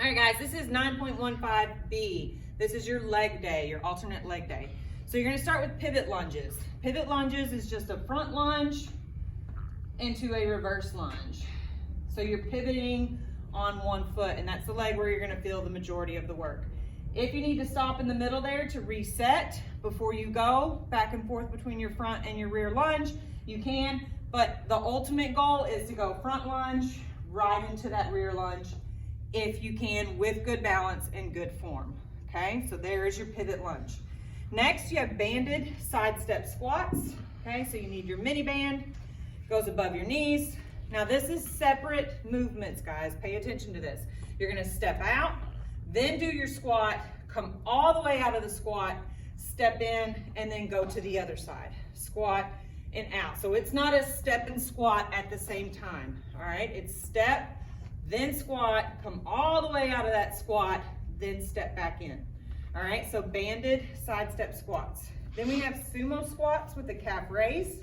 All right, guys, this is 9.15B. This is your leg day, your alternate leg day. So you're gonna start with pivot lunges. Pivot lunges is just a front lunge into a reverse lunge. So you're pivoting on one foot, and that's the leg where you're gonna feel the majority of the work. If you need to stop in the middle there to reset before you go back and forth between your front and your rear lunge, you can, but the ultimate goal is to go front lunge right into that rear lunge if you can, with good balance and good form. Okay, so there is your pivot lunge. Next, you have banded side step squats. Okay, so you need your mini band, goes above your knees. Now this is separate movements, guys. Pay attention to this. You're gonna step out, then do your squat, come all the way out of the squat, step in, and then go to the other side. Squat and out. So it's not a step and squat at the same time, all right? It's step, then squat, come all the way out of that squat, then step back in. All right, so banded side step squats. Then we have sumo squats with the calf raise.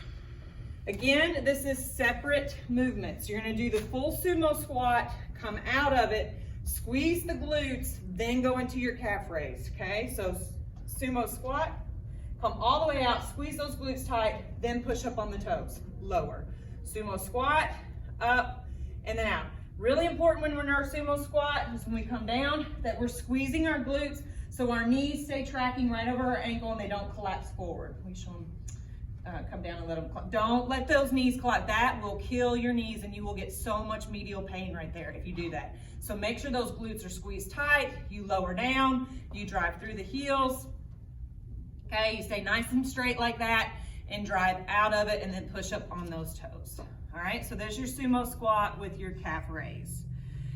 Again, this is separate movements. You're gonna do the full sumo squat, come out of it, squeeze the glutes, then go into your calf raise, okay? So sumo squat, come all the way out, squeeze those glutes tight, then push up on the toes, lower. Sumo squat, up, and then out. Really important when we're in our sumo squat is when we come down that we're squeezing our glutes so our knees stay tracking right over our ankle and they don't collapse forward. We show them come down and let them, don't let those knees collapse. That will kill your knees and you will get so much medial pain right there if you do that. So make sure those glutes are squeezed tight, you lower down, you drive through the heels. Okay, you stay nice and straight like that and drive out of it and then push up on those toes. All right, so there's your sumo squat with your calf raise.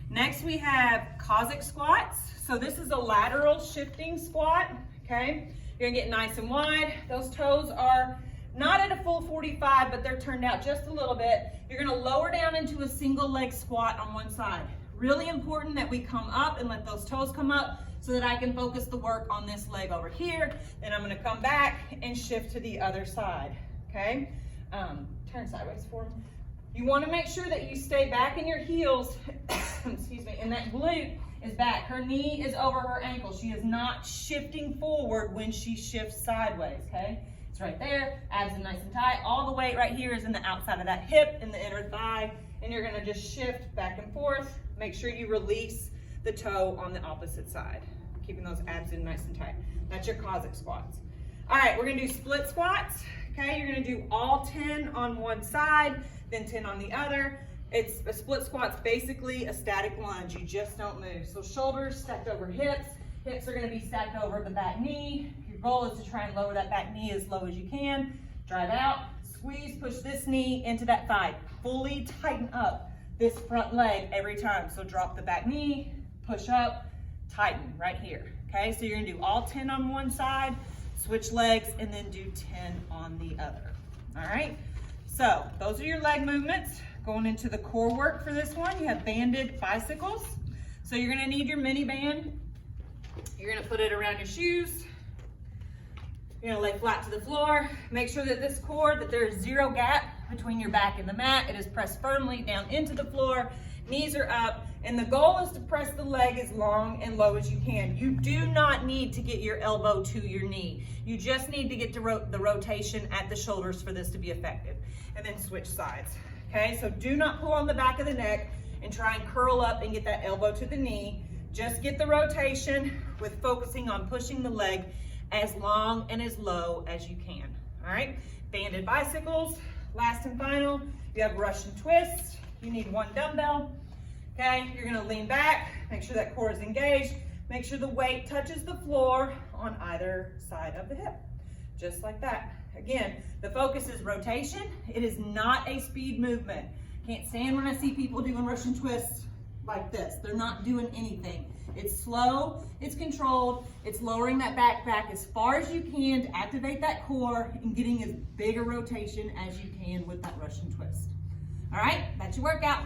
Next we have Cossack squats. So this is a lateral shifting squat, okay? You're gonna get nice and wide. Those toes are not at a full 45, but they're turned out just a little bit. You're gonna lower down into a single leg squat on one side. Really important that we come up and let those toes come up so that I can focus the work on this leg over here. Then I'm gonna come back and shift to the other side, okay? Turn sideways for me. You wanna make sure that you stay back in your heels, excuse me, and that glute is back. Her knee is over her ankle. She is not shifting forward when she shifts sideways, okay? It's right there, abs are nice and tight. All the weight right here is in the outside of that hip and the inner thigh, and you're gonna just shift back and forth. Make sure you release the toe on the opposite side, keeping those abs in nice and tight. That's your Cossack squats. All right, we're gonna do split squats, okay? You're gonna do all 10 on one side, then 10 on the other. It's a split squat's basically a static lunge. You just don't move. So shoulders stacked over hips. Hips are gonna be stacked over the back knee. Your goal is to try and lower that back knee as low as you can. Drive out, squeeze, push this knee into that thigh. Fully tighten up this front leg every time. So drop the back knee, push up, tighten right here. Okay, so you're gonna do all 10 on one side, switch legs, and then do 10 on the other. All right, so those are your leg movements. Going into the core work for this one, you have banded bicycles. So you're gonna need your mini band. You're gonna put it around your shoes. You're gonna lay flat to the floor. Make sure that this core, that there is zero gap between your back and the mat. It is pressed firmly down into the floor. Knees are up, and the goal is to press the leg as long and low as you can. You do not need to get your elbow to your knee. You just need to get the rotation at the shoulders for this to be effective. And then switch sides, okay? So do not pull on the back of the neck and try and curl up and get that elbow to the knee. Just get the rotation with focusing on pushing the leg as long and as low as you can, all right? Banded bicycles. Last and final, you have Russian twists. You need one dumbbell, okay? You're gonna lean back, make sure that core is engaged, make sure the weight touches the floor on either side of the hip, just like that. Again, the focus is rotation. It is not a speed movement. Can't stand when I see people doing Russian twists like this. They're not doing anything. It's slow, it's controlled, it's lowering that back as far as you can to activate that core and getting as big a rotation as you can with that Russian twist. All right, that's your workout.